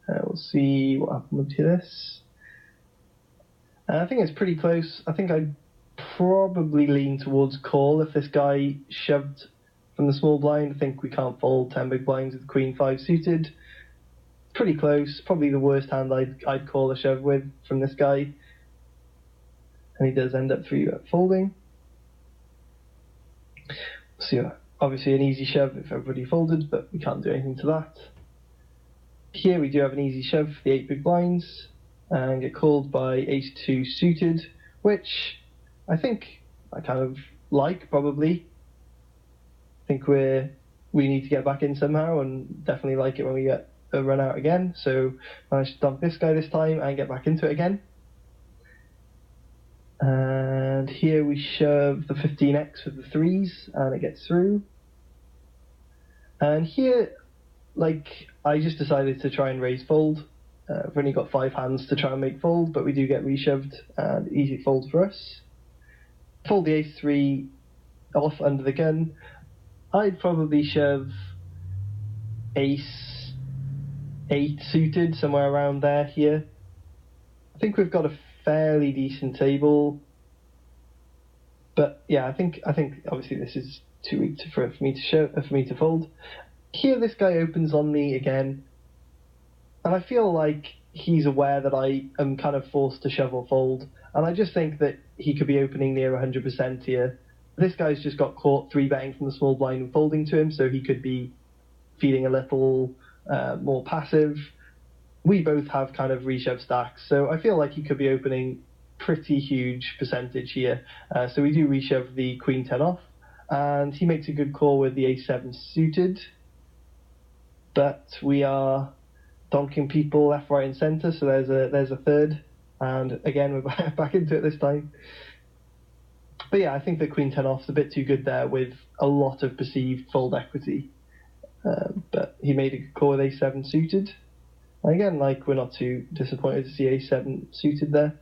We'll see what happened to this. I think it's pretty close. I think I'd probably lean towards call if this guy shoved from the small blind. I think we can't fold 10 big blinds with Queen 5 suited. Pretty close. Probably the worst hand I'd call a shove with from this guy. And he does end up 3-bet folding. So obviously an easy shove if everybody folded, but we can't do anything to that. Here we do have an easy shove for the 8 big blinds and get called by ace-2 suited, which I think I kind of like, probably. I think we need to get back in somehow, and definitely like it when we get a run out again. So managed to dump this guy this time and get back into it again. And here we shove the 15x with the 3s and it gets through. And here, I just decided to try and raise fold. We've only got 5 hands to try and make fold, but we do get reshoved and easy fold for us. Fold the ace-3 off under the gun. I'd probably shove ace-8 suited, somewhere around there here. I think we've got a fairly decent table. But yeah, I think obviously this is too weak for me to fold. Here this guy opens on me again. And I feel like he's aware that I am kind of forced to shove or fold. And I just think that he could be opening near 100% here. This guy's just got caught 3-betting from the small blind and folding to him, so he could be feeling a little more passive. We both have kind of reshove stacks, so I feel like he could be opening pretty huge percentage here. So we do reshove the Queen 10 off, and he makes a good call with the ace-7 suited. But we are donking people left, right, and centre, so there's a third, and again we're back into it this time. But yeah, I think the Queen 10 off's a bit too good there with a lot of perceived fold equity. But he made a good call with ace-7 suited. And again, we're not too disappointed to see ace-7 suited there.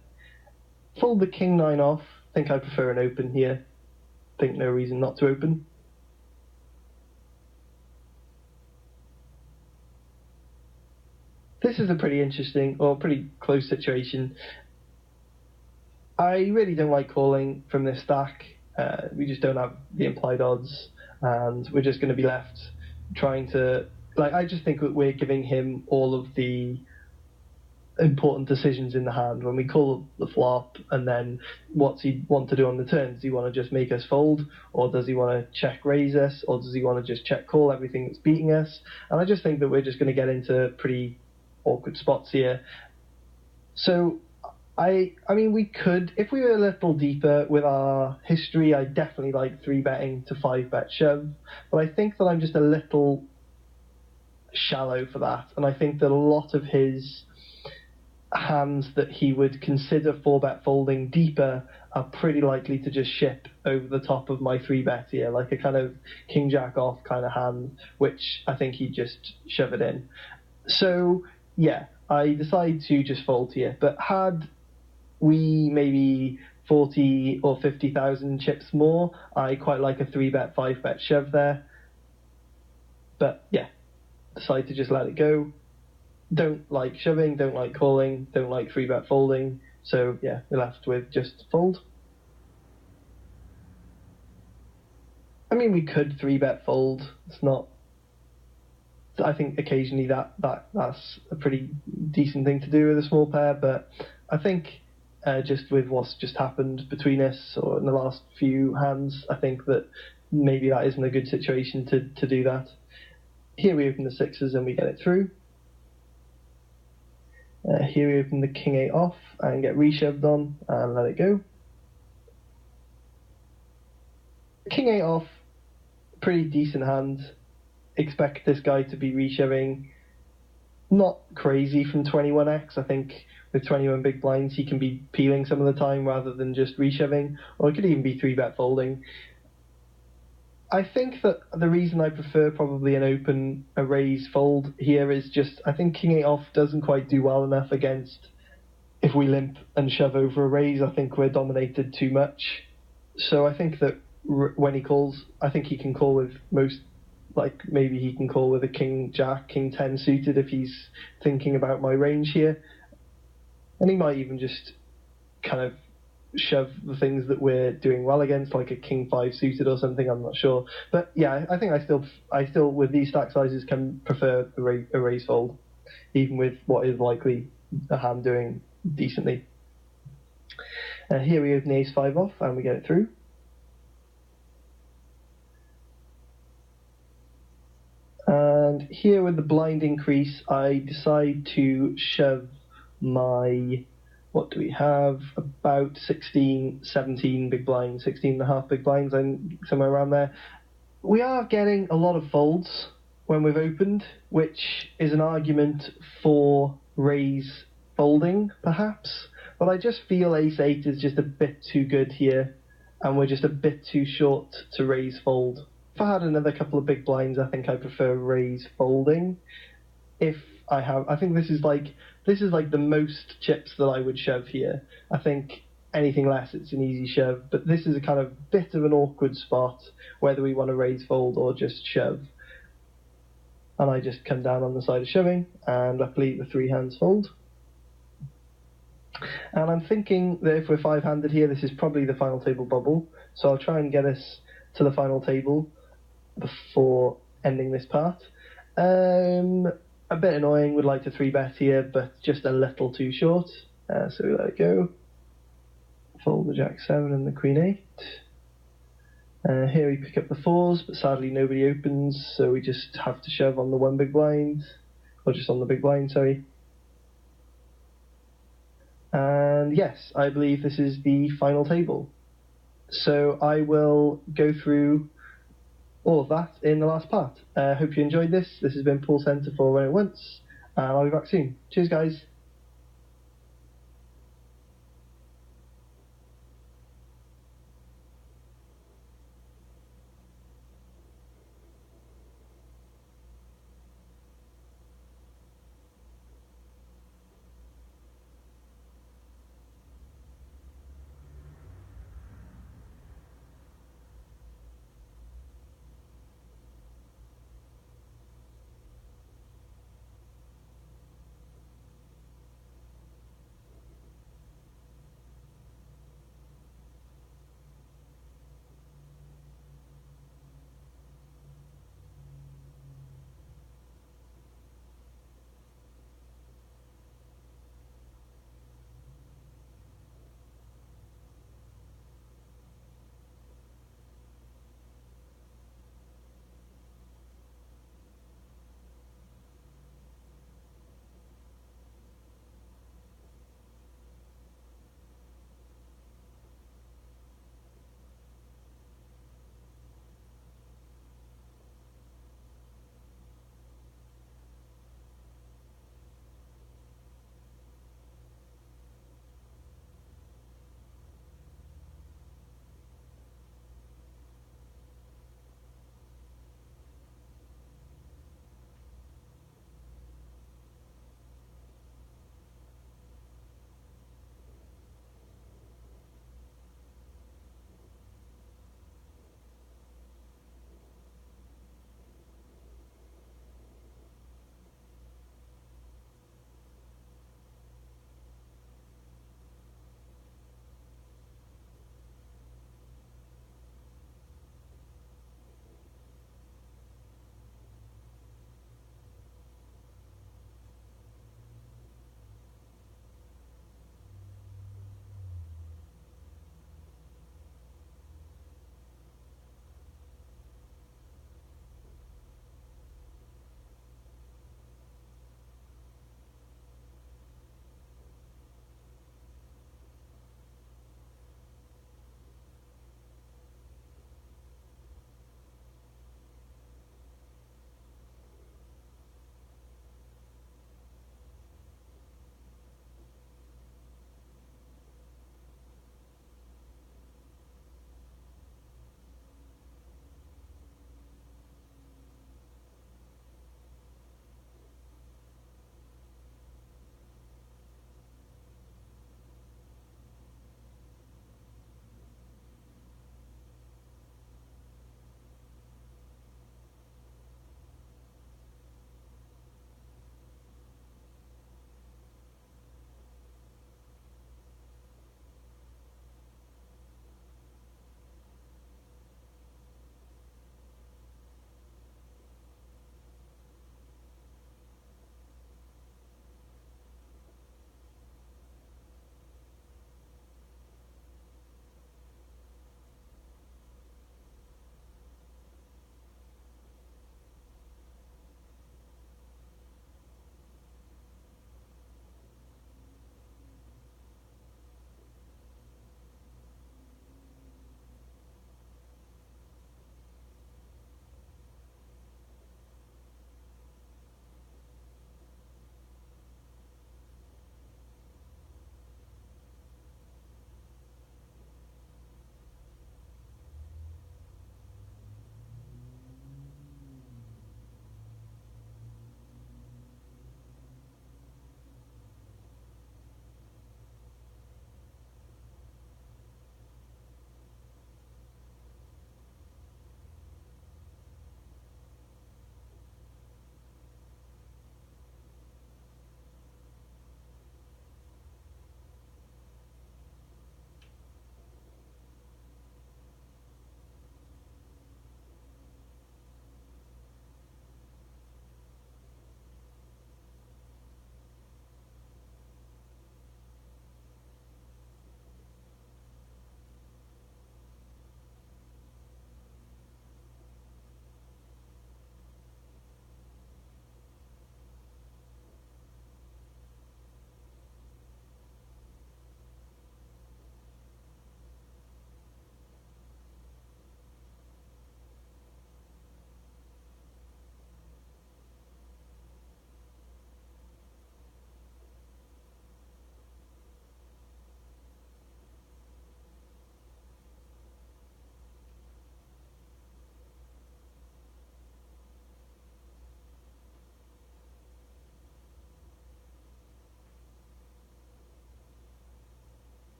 Fold the King 9 off. I think I prefer an open here. Think no reason not to open. This is a pretty interesting, or pretty close situation. I really don't like calling from this stack. We just don't have the implied odds, and we're just going to be left trying to... I just think that we're giving him all of the important decisions in the hand. When we call the flop, and then what's he want to do on the turn? Does he want to just make us fold, or does he want to check raise us, or does he want to just check call everything that's beating us? And I just think that we're just going to get into pretty awkward spots here. So I mean, we could, if we were a little deeper with our history, I definitely like 3-betting to 5-bet shove, but I think that I'm just a little shallow for that, and I think that a lot of his hands that he would consider 4-bet folding deeper are pretty likely to just ship over the top of my 3-bet here, like a kind of king-jack off kind of hand, which I think he'd just shove it in. So yeah, I decide to just fold here, but had we maybe 40 or 50,000 chips more, I quite like a 3-bet 5-bet shove there. But yeah, decide to just let it go. Don't like shoving, don't like calling, don't like 3-bet folding, so yeah, we're left with just fold. I mean, we could 3-bet fold. It's not... I think occasionally that's a pretty decent thing to do with a small pair, but I think just with what's just happened between us or in the last few hands, I think that maybe that isn't a good situation to do that. Here we open the 6s and we get it through. Here we open the King 8 off and get reshoved on and let it go. King 8 off, pretty decent hand. Expect this guy to be reshoving. Not crazy from 21x. I think with 21 big blinds he can be peeling some of the time rather than just reshoving, or it could even be 3-bet folding. I think that the reason I prefer probably an open, a raise fold here is just, I think King 8 off doesn't quite do well enough against, if we limp and shove over a raise, I think we're dominated too much. So I think that when he calls, I think he can call with most like maybe he can call with a king jack, king 10 suited if he's thinking about my range here, and he might even just kind of shove the things that we're doing well against, like a king 5 suited or something. I'm not sure, but yeah, I think I still with these stack sizes can prefer a raise fold, even with what is likely a hand doing decently. Here we open the ace 5 off and we get it through. And here with the blind increase, I decide to shove my, what do we have, about 16, 17 big blinds, 16 and a half big blinds, and somewhere around there. We are getting a lot of folds when we've opened, which is an argument for raise folding, perhaps, but I just feel ace 8 is just a bit too good here, and we're just a bit too short to raise fold. If I had another couple of big blinds, I think I prefer raise folding. If I think this is like the most chips that I would shove here. I think anything less, it's an easy shove, but this is a kind of bit of an awkward spot, whether we want to raise fold or just shove. And I just come down on the side of shoving, and luckily the 3 hands fold. And I'm thinking that if we're 5-handed here, this is probably the final table bubble, so I'll try and get us to the final table before ending this part. A bit annoying, would like to 3-bet here, but just a little too short, so we let it go. Fold the jack 7 and the queen 8. Here we pick up the 4s, but sadly nobody opens, so we just have to shove on the 1 big blind, or just on the big blind, sorry. And yes, I believe this is the final table. So I will go through all of that in the last part. Hope you enjoyed this. This has been Paul Centre for Run It Once, and I'll be back soon. Cheers, guys.